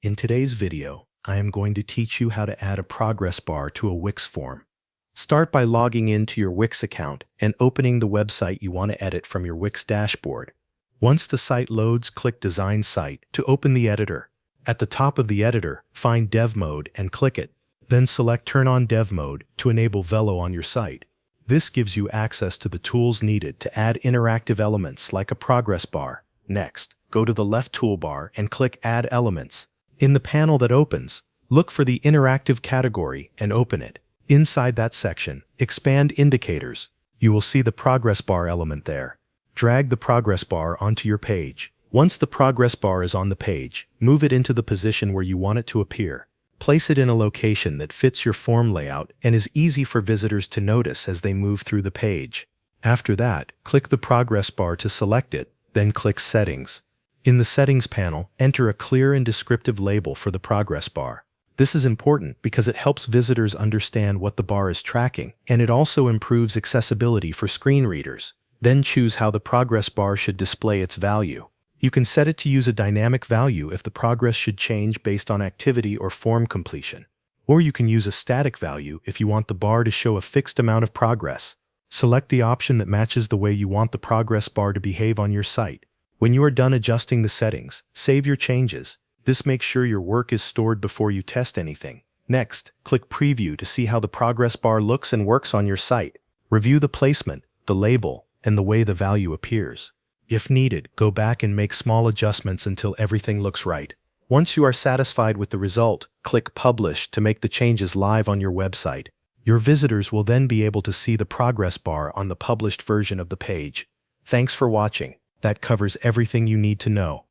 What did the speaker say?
In today's video, I am going to teach you how to add a progress bar to a Wix form. Start by logging into your Wix account and opening the website you want to edit from your Wix dashboard. Once the site loads, click Design Site to open the editor. At the top of the editor, find Dev Mode and click it. Then select Turn on Dev Mode to enable Velo on your site. This gives you access to the tools needed to add interactive elements like a progress bar. Next, go to the left toolbar and click Add Elements. In the panel that opens, look for the Interactive category and open it. Inside that section, expand Indicators. You will see the progress bar element there. Drag the progress bar onto your page. Once the progress bar is on the page, move it into the position where you want it to appear. Place it in a location that fits your form layout and is easy for visitors to notice as they move through the page. After that, click the progress bar to select it, then click Settings. In the Settings panel, enter a clear and descriptive label for the progress bar. This is important because it helps visitors understand what the bar is tracking, and it also improves accessibility for screen readers. Then choose how the progress bar should display its value. You can set it to use a dynamic value if the progress should change based on activity or form completion. Or you can use a static value if you want the bar to show a fixed amount of progress. Select the option that matches the way you want the progress bar to behave on your site. When you are done adjusting the settings, save your changes. This makes sure your work is stored before you test anything. Next, click Preview to see how the progress bar looks and works on your site. Review the placement, the label, and the way the value appears. If needed, go back and make small adjustments until everything looks right. Once you are satisfied with the result, click Publish to make the changes live on your website. Your visitors will then be able to see the progress bar on the published version of the page. Thanks for watching. That covers everything you need to know.